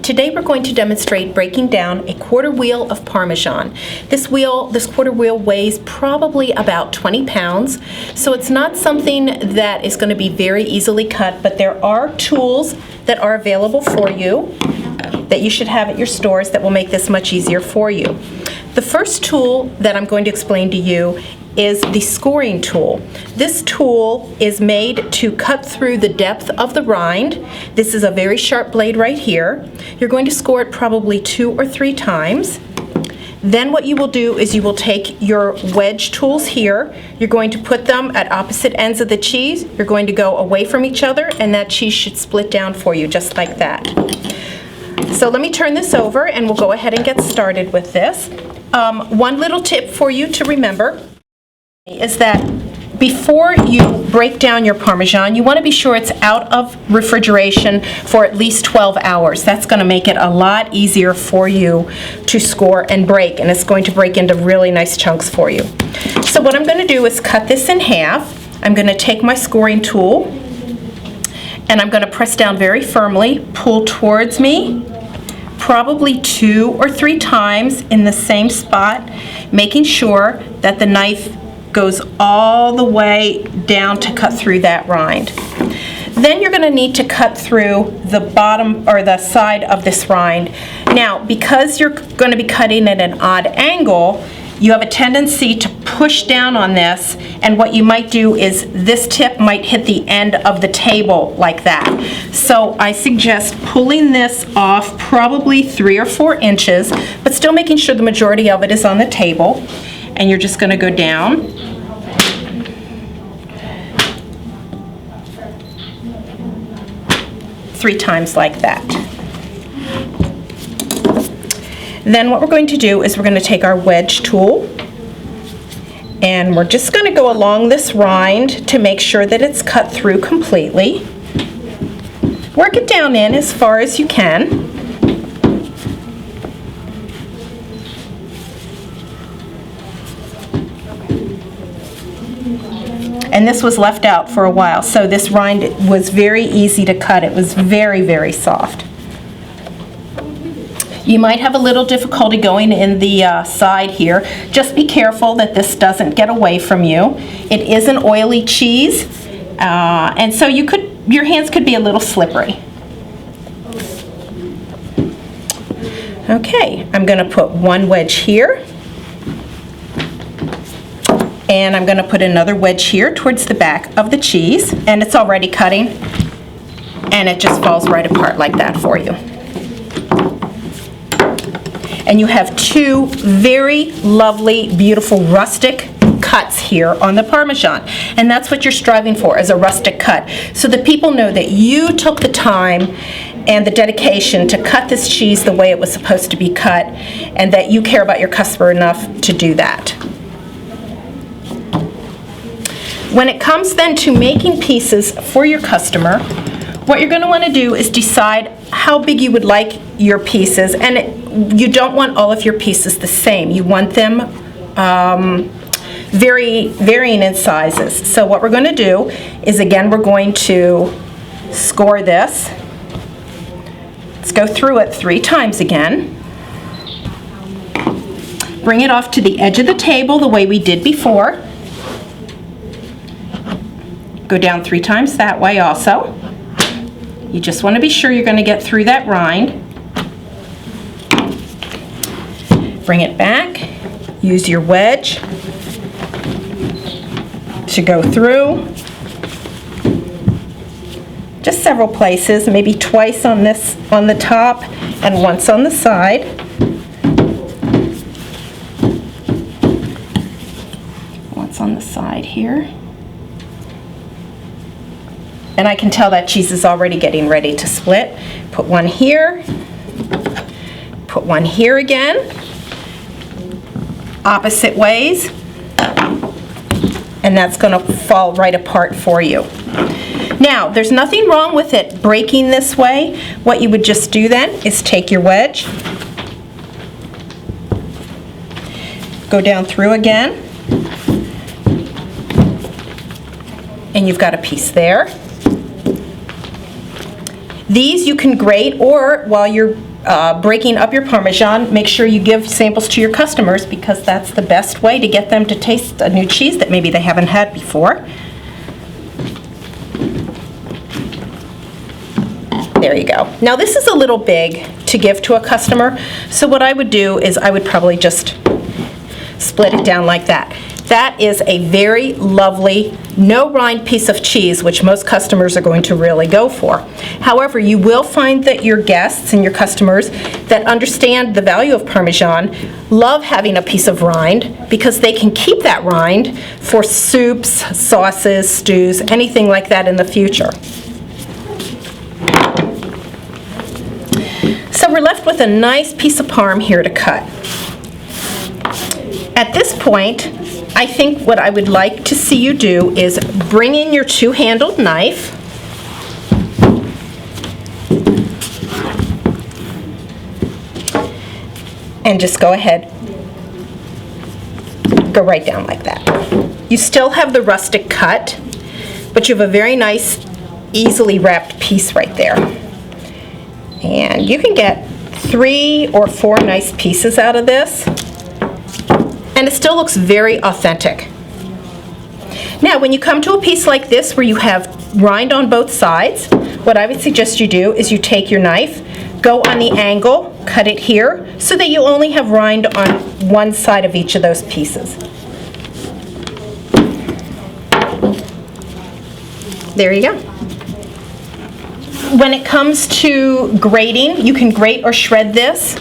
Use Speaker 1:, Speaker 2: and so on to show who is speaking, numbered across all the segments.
Speaker 1: today we're going to demonstrate breaking down a quarter wheel of Parmesan. This quarter wheel weighs probably about 20 pounds, so it's not something that is going to be very easily cut, but there are tools that are available for you that you should have at your stores that will make this much easier for you. The first tool that I'm going to explain to you is the scoring tool. This tool is made to cut through the depth of the rind. This is a very sharp blade right here. You're going to score it probably 2 or 3 times. Then what you will do is you will take your wedge tools here, you're going to put them at opposite ends of the cheese, you're going to go away from each other, and that cheese should split down for you just like that. So let me turn this over and we'll go ahead and get started with this. One little tip for you to remember is that before you break down your Parmesan, you want to be sure it's out of refrigeration for at least 12 hours. That's going to make it a lot easier for you to score and break, and it's going to break into really nice chunks for you. So what I'm going to do is cut this in half. I'm going to take my scoring tool and I'm going to press down very firmly, pull towards me, probably 2 or 3 times in the same spot, making sure that the knife goes all the way down to cut through that rind. Then you're going to need to cut through the bottom or the side of this rind. Now, because you're going to be cutting at an odd angle, you have a tendency to push down on this, and what you might do is this tip might hit the end of the table like that. So I suggest pulling this off probably 3 or 4 inches, but still making sure the majority of it is on the table. And you're just going to go down. Three times like that. Then what we're going to do is we're going to take our wedge tool and we're just going to go along this rind to make sure that it's cut through completely. Work it down in as far as you can. And this was left out for a while, so this rind was very easy to cut. It was very, very soft. You might have a little difficulty going in the side here. Just be careful that this doesn't get away from you. It is an oily cheese, and so your hands could be a little slippery. Okay, I'm going to put one wedge here. And I'm going to put another wedge here towards the back of the cheese, and it's already cutting, and it just falls right apart like that for you. And you have 2 very lovely, beautiful rustic cuts here on the Parmesan, and that's what you're striving for, is a rustic cut, so that people know that you took the time and the dedication to cut this cheese the way it was supposed to be cut, and that you care about your customer enough to do that. When it comes then to making pieces for your customer, what you're going to want to do is decide how big you would like your pieces, and you don't want all of your pieces the same. You want them varying in sizes. So what we're going to do is, again, we're going to score this. Let's go through it 3 times again. Bring it off to the edge of the table the way we did before. Go down 3 times that way also. You just want to be sure you're going to get through that rind. Bring it back. Use your wedge to go through. Just several places, maybe twice on the top and once on the side. Once on the side here. And I can tell that cheese is already getting ready to split. Put one here, put one here again, opposite ways, and that's going to fall right apart for you. Now, there's nothing wrong with it breaking this way. What you would just do then is take your wedge, go down through again, and you've got a piece there. These you can grate, or while you're breaking up your Parmesan, make sure you give samples to your customers because that's the best way to get them to taste a new cheese that maybe they haven't had before. There you go. Now this is a little big to give to a customer, so what I would do is I would probably just split it down like that. That is a very lovely, no rind piece of cheese, which most customers are going to really go for. However, you will find that your guests and your customers that understand the value of Parmesan love having a piece of rind because they can keep that rind for soups, sauces, stews, anything like that in the future. So we're left with a nice piece of parm here to cut. At this point, I think what I would like to see you do is bring in your two-handled knife and just go ahead, go right down like that. You still have the rustic cut, but you have a very nice, easily wrapped piece right there. And you can get 3 or 4 nice pieces out of this. And it still looks very authentic. Now, when you come to a piece like this where you have rind on both sides, what I would suggest you do is you take your knife, go on the angle, cut it here, so that you only have rind on one side of each of those pieces. There you go. When it comes to grating, you can grate or shred this.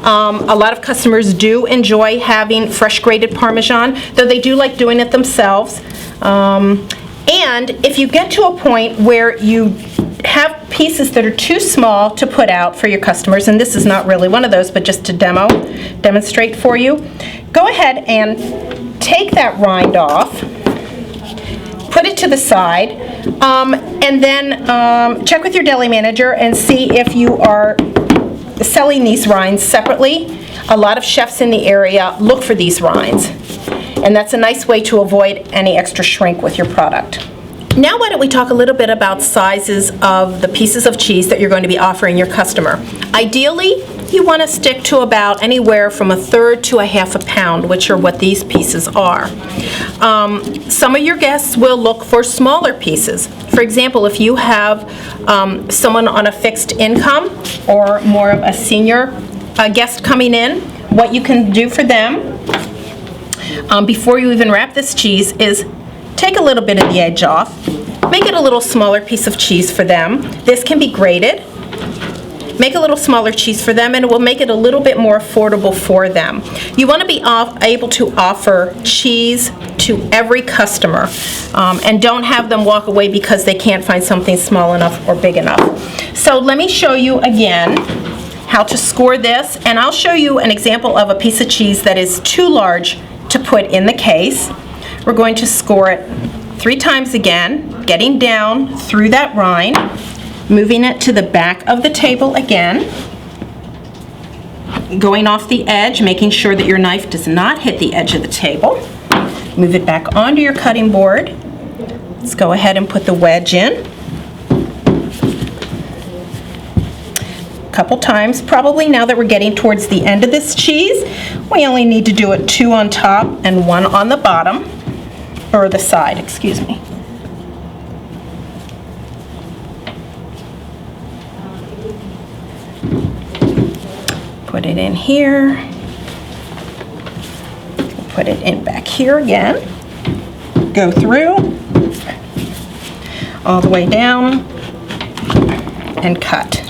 Speaker 1: A lot of customers do enjoy having fresh grated Parmesan, though they do like doing it themselves. And if you get to a point where you have pieces that are too small to put out for your customers, and this is not really one of those, but just to demonstrate for you, go ahead and take that rind off, put it to the side, and then check with your deli manager and see if you are selling these rinds separately. A lot of chefs in the area look for these rinds, and that's a nice way to avoid any extra shrink with your product. Now why don't we talk a little bit about sizes of the pieces of cheese that you're going to be offering your customer. Ideally, you want to stick to about anywhere from 1/3 to 1/2 pound, which are what these pieces are. Some of your guests will look for smaller pieces. For example, if you have someone on a fixed income or more of a senior guest coming in, what you can do for them before you even wrap this cheese is take a little bit of the edge off, make it a little smaller piece of cheese for them. This can be grated. Make a little smaller cheese for them, and it will make it a little bit more affordable for them. You want to be able to offer cheese to every customer, and don't have them walk away because they can't find something small enough or big enough. So let me show you again how to score this, and I'll show you an example of a piece of cheese that is too large to put in the case. We're going to score it 3 times again, getting down through that rind, moving it to the back of the table again, going off the edge, making sure that your knife does not hit the edge of the table. Move it back onto your cutting board. Let's go ahead and put the wedge in. A couple times, probably now that we're getting towards the end of this cheese, we only need to do it 2 on top and 1 on the bottom, or the side, excuse me. Put it in here, put it in back here again, go through, all the way down, and cut.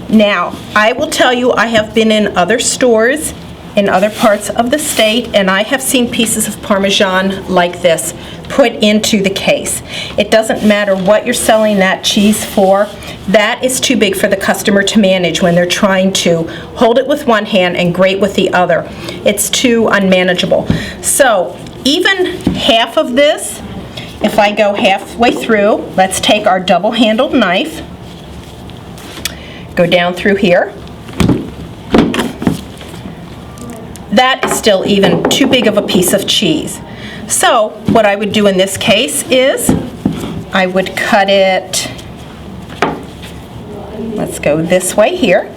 Speaker 1: Now, I will tell you, I have been in other stores in other parts of the state, and I have seen pieces of Parmesan like this put into the case. It doesn't matter what you're selling that cheese for, that is too big for the customer to manage when they're trying to hold it with one hand and grate with the other. It's too unmanageable. So even half of this, if I go halfway through, let's take our double-handled knife, go down through here. That is still even too big of a piece of cheese. So what I would do in this case is I would cut it Let's go this way here.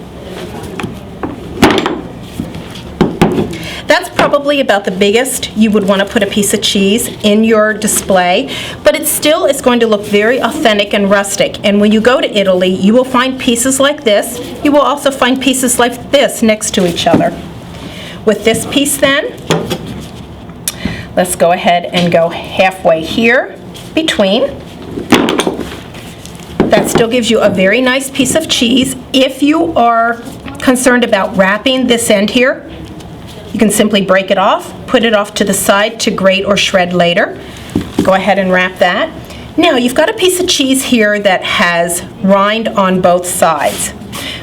Speaker 1: That's probably about the biggest you would want to put a piece of cheese in your display, but it still is going to look very authentic and rustic. And when you go to Italy, you will find pieces like this. You will also find pieces like this next to each other. With this piece then, let's go ahead and go halfway here between. That still gives you a very nice piece of cheese. If you are concerned about wrapping this end here, you can simply break it off, put it off to the side to grate or shred later. Go ahead and wrap that. Now you've got a piece of cheese here that has rind on both sides.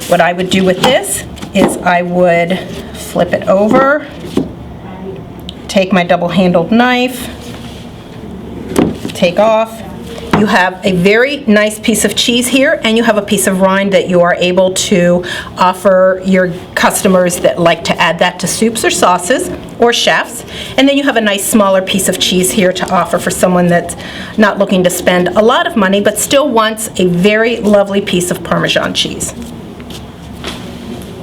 Speaker 1: What I would do with this is I would flip it over, take my double-handled knife, take off. You have a very nice piece of cheese here, and you have a piece of rind that you are able to offer your customers that like to add that to soups or sauces, or chefs. And then you have a nice smaller piece of cheese here to offer for someone that's not looking to spend a lot of money but still wants a very lovely piece of Parmesan cheese.